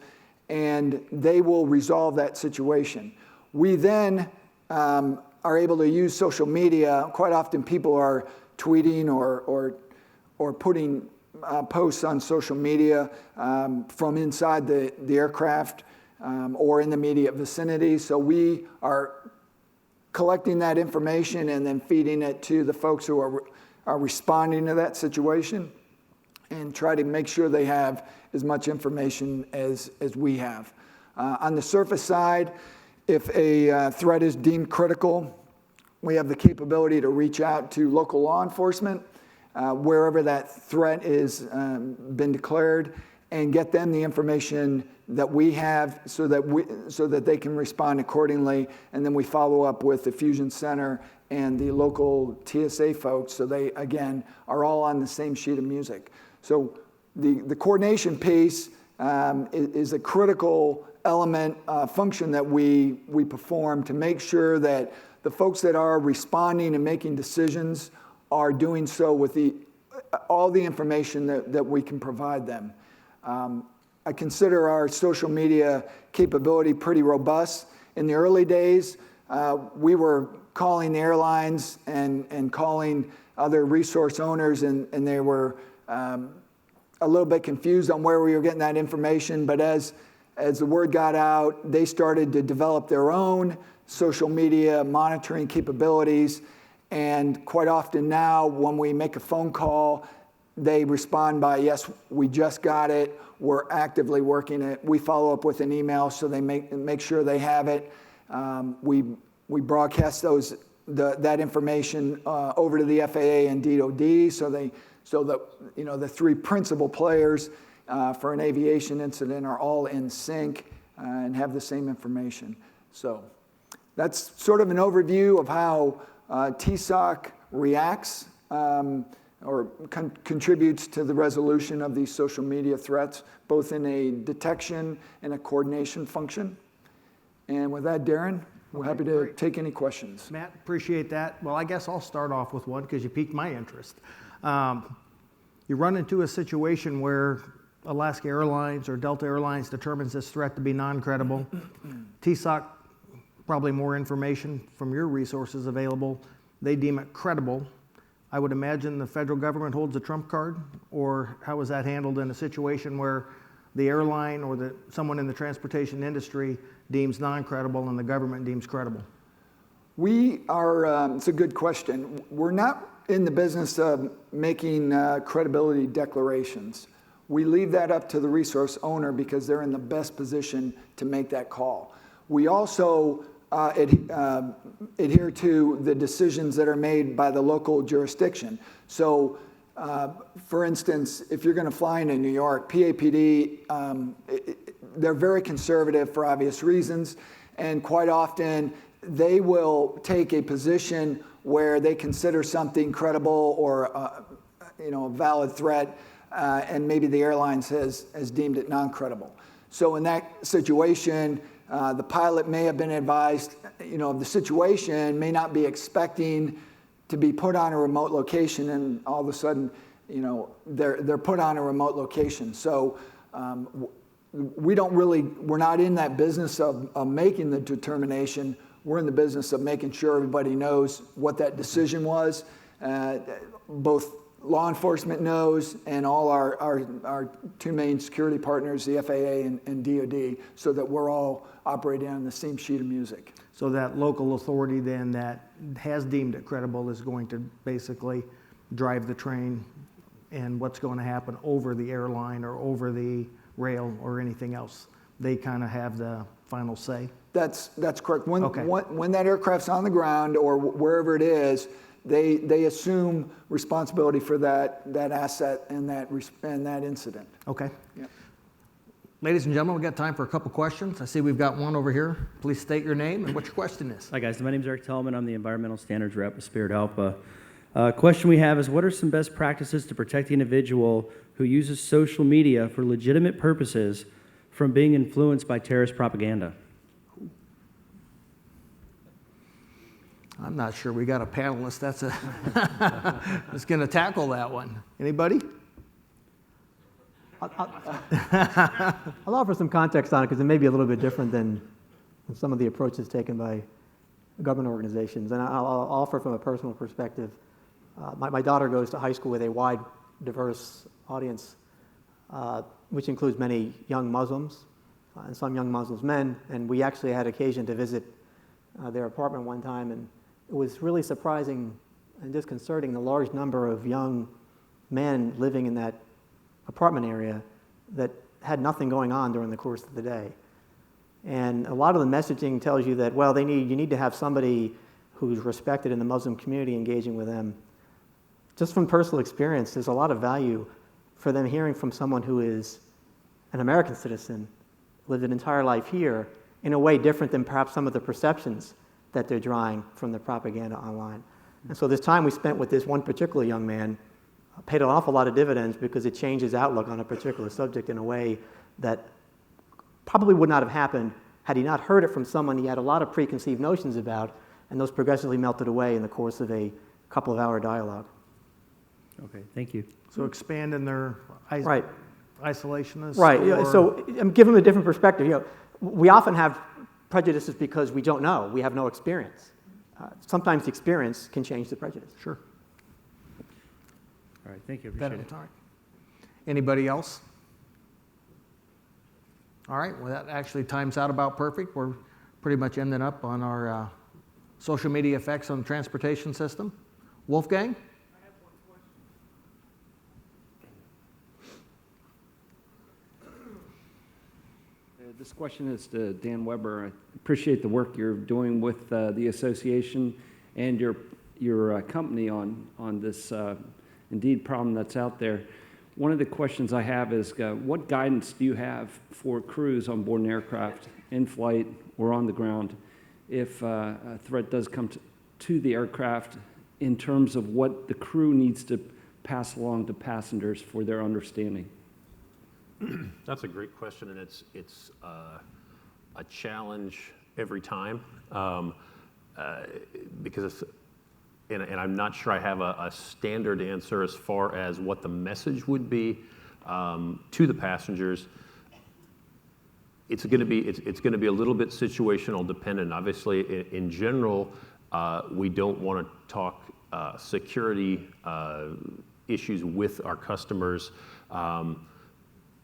S5: and they will resolve that situation. We then are able to use social media. Quite often people are tweeting or putting posts on social media from inside the aircraft or in the immediate vicinity. So we are collecting that information and then feeding it to the folks who are responding to that situation, and try to make sure they have as much information as we have. On the surface side, if a threat is deemed critical, we have the capability to reach out to local law enforcement wherever that threat is been declared, and get them the information that we have so that they can respond accordingly. And then we follow up with the Fusion Center and the local TSA folks, so they, again, are all on the same sheet of music. So the coordination piece is a critical element, function that we perform to make sure that the folks that are responding and making decisions are doing so with all the information that we can provide them. I consider our social media capability pretty robust. In the early days, we were calling the airlines and calling other resource owners, and they were a little bit confused on where we were getting that information. But as the word got out, they started to develop their own social media monitoring capabilities. And quite often now, when we make a phone call, they respond by, yes, we just got it, we're actively working it. We follow up with an email so they make sure they have it. We broadcast that information over to the FAA and DoD so that the three principal players for an aviation incident are all in sync and have the same information. So that's sort of an overview of how TSOC reacts or contributes to the resolution of these social media threats, both in a detection and a coordination function. And with that, Darrin, we're happy to take any questions.
S2: Matt, appreciate that. Well, I guess I'll start off with one because you piqued my interest. You run into a situation where Alaska Airlines or Delta Airlines determines this threat to be non-credible. TSOC, probably more information from your resources available. They deem it credible. I would imagine the federal government holds a trump card, or how is that handled in a situation where the airline or someone in the transportation industry deems non-credible and the government deems credible?
S5: We are, it's a good question. We're not in the business of making credibility declarations. We leave that up to the resource owner because they're in the best position to make that call. We also adhere to the decisions that are made by the local jurisdiction. So For instance, if you're going to fly into New York, PAPD, they're very conservative for obvious reasons, and quite often they will take a position where they consider something credible or a valid threat, and maybe the airlines has deemed it non-credible. So in that situation, the pilot may have been advised, of the situation, may not be expecting to be put on a remote location, and all of a sudden, they're put on a remote location. So we're not in that business of making the determination. We're in the business of making sure everybody knows what that decision was. Both law enforcement knows, and all our two main security partners, the FAA and DoD, so that we're all operating on the same sheet of music.
S2: So that local authority then that has deemed it credible is going to basically drive the train, and what's going to happen over the airline or over the rail or anything else, they kind of have the final say?
S5: That's correct. When that aircraft's on the ground or wherever it is, they assume responsibility for that asset and that incident.
S2: Okay.
S5: Yep.
S2: Ladies and gentlemen, we've got time for a couple questions. I see we've got one over here. Please state your name and what your question is.
S6: Hi guys, my name is Eric Tellman. I'm the Environmental Standards Rep with Spirit Help. Question we have is, what are some best practices to protect the individual who uses social media for legitimate purposes from being influenced by terrorist propaganda?
S2: I'm not sure we got a panelist that's going to tackle that one. Anybody?
S4: I'll offer some context on it because it may be a little bit different than some of the approaches taken by government organizations. And I'll offer from a personal perspective. My daughter goes to high school with a wide, diverse audience, which includes many young Muslims and some young Muslim men. And we actually had occasion to visit their apartment one time, and it was really surprising and disconcerting the large number of young men living in that apartment area that had nothing going on during the course of the day. And a lot of the messaging tells you that, well, you need to have somebody who's respected in the Muslim community engaging with them. Just from personal experience, there's a lot of value for them hearing from someone who is an American citizen, lived an entire life here, in a way different than perhaps some of the perceptions that they're drawing from the propaganda online. And so this time we spent with this one particular young man paid an awful lot of dividends because it changed his outlook on a particular subject in a way that probably would not have happened had he not heard it from someone he had a lot of preconceived notions about, and those progressively melted away in the course of a couple of hour dialogue.
S6: Okay, thank you.
S2: So expand in their isolationist?
S4: Right, so give them a different perspective. We often have prejudices because we don't know, we have no experience. Sometimes the experience can change the prejudice.
S2: Sure.
S6: All right, thank you, appreciate it.
S2: All right. Anybody else? All right, well, that actually times out about perfect. We're pretty much ending up on our social media effects on the transportation system. Wolfgang?
S1: I have one question. This question is to Dan Weber. I appreciate the work you're doing with the association and your company on this indeed problem that's out there. One of the questions I have is, what guidance do you have for crews on board an aircraft, in flight or on the ground, if a threat does come to the aircraft, in terms of what the crew needs to pass along to passengers for their understanding?
S3: That's a great question, and it's a challenge every time because and I'm not sure I have a standard answer as far as what the message would be to the passengers. It's going to be a little bit situational dependent. Obviously, in general, we don't want to talk security issues with our customers.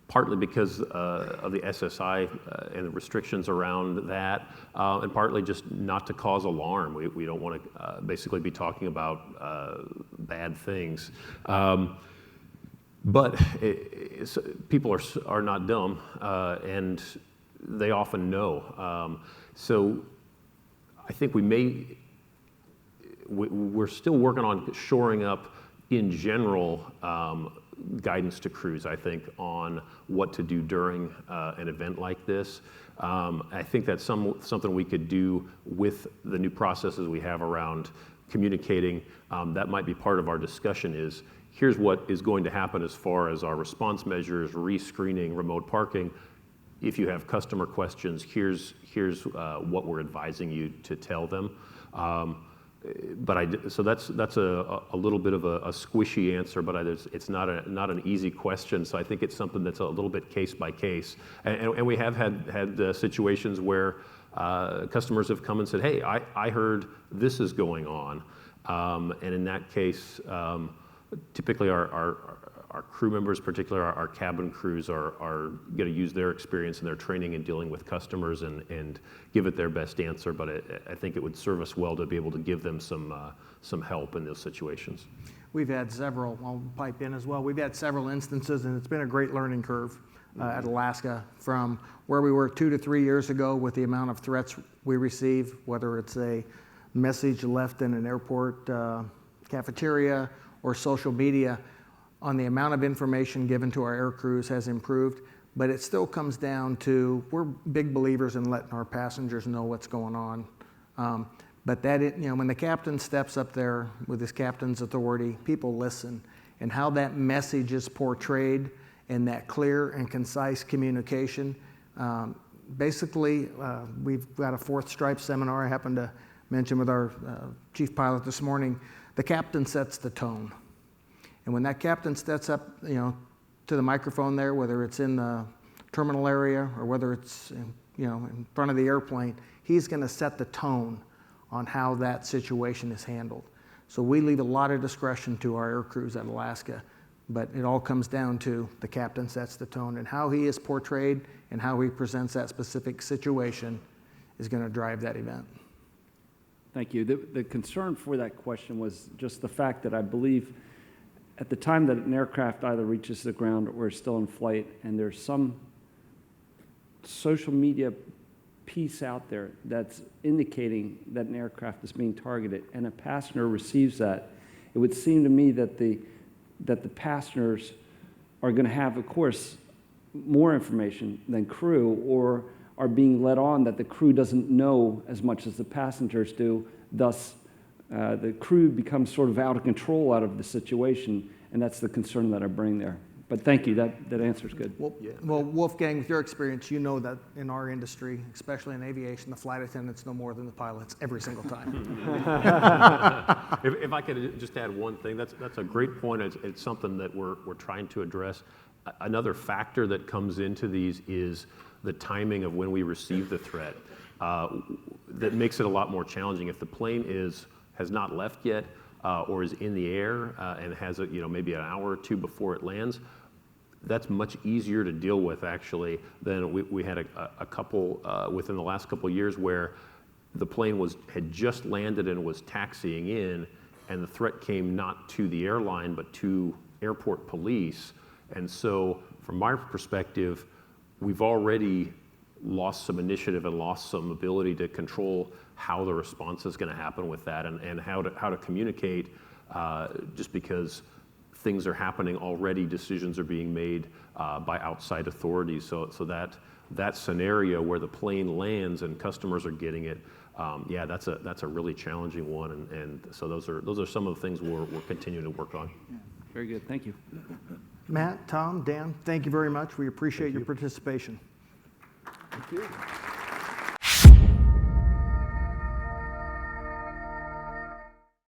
S3: Partly because of the SSI and the restrictions around that, and partly just not to cause alarm. We don't want to basically be talking about bad things. But people are not dumb, and they often know. So I think we're still working on shoring up in general, guidance to crews, I think, on what to do during an event like this. I think that's something we could do with the new processes we have around communicating. That might be part of our discussion is, here's what is going to happen as far as our response measures, rescreening, remote parking. If you have customer questions, here's what we're advising you to tell them. So that's a little bit of a squishy answer, but it's not an easy question. So I think it's something that's a little bit case by case. And we have had situations where customers have come and said, hey, I heard this is going on. And in that case, typically our crew members, particularly our cabin crews, are going to use their experience and their training in dealing with customers and give it their best answer. But I think it would serve us well to be able to give them some help in those situations.
S2: We've had several, I'll pipe in as well, we've had several instances, and it's been a great learning curve at Alaska from where we were 2 to 3 years ago with the amount of threats we receive, whether it's a message left in an airport cafeteria or social media. On the amount of information given to our air crews has improved, but it still comes down to, we're big believers in letting our passengers know what's going on. But when the captain steps up there with his captain's authority, people listen. And how that message is portrayed in that clear and concise communication. Basically, we've got a 4th Stripe seminar I happened to mention with our chief pilot this morning. The captain sets the tone. And when that captain steps up, to the microphone there, whether it's in the terminal area or whether it's in front of the airplane, he's going to set the tone on how that situation is handled. So we leave a lot of discretion to our air crews at Alaska, but it all comes down to the captain sets the tone, and how he is portrayed and how he presents that specific situation is going to drive that event.
S1: Thank you. The concern for that question was just the fact that I believe at the time that an aircraft either reaches the ground or is still in flight, and there's some social media piece out there that's indicating that an aircraft is being targeted, and a passenger receives that, it would seem to me that the passengers are going to have, of course, more information than crew, or are being led on that the crew doesn't know as much as the passengers do. Thus, the crew becomes sort of out of control out of the situation, and that's the concern that I bring there. But thank you, that answer's good.
S2: Well, Wolfgang, with your experience, you know that in our industry, especially in aviation, the flight attendants know more than the pilots every single time.
S3: If I could just add one thing, that's a great point. It's something that we're trying to address. Another factor that comes into these is the timing of when we receive the threat. That makes it a lot more challenging. If the plane has not left yet, or is in the air and has maybe an hour or two before it lands, that's much easier to deal with actually than we had a couple within the last couple of years where the plane had just landed and was taxiing in, and the threat came not to the airline but to airport police. And so from my perspective, we've already lost some initiative and lost some ability to control how the response is going to happen with that, and how to communicate, just because things are happening already, decisions are being made by outside authorities. So that scenario where the plane lands and customers are getting it, that's a really challenging one, and so those are some of the things we're continuing to work on.
S1: Yeah. Very good, thank you.
S2: Matt, Tom, Dan, thank you very much. We appreciate your participation.
S1: Thank you.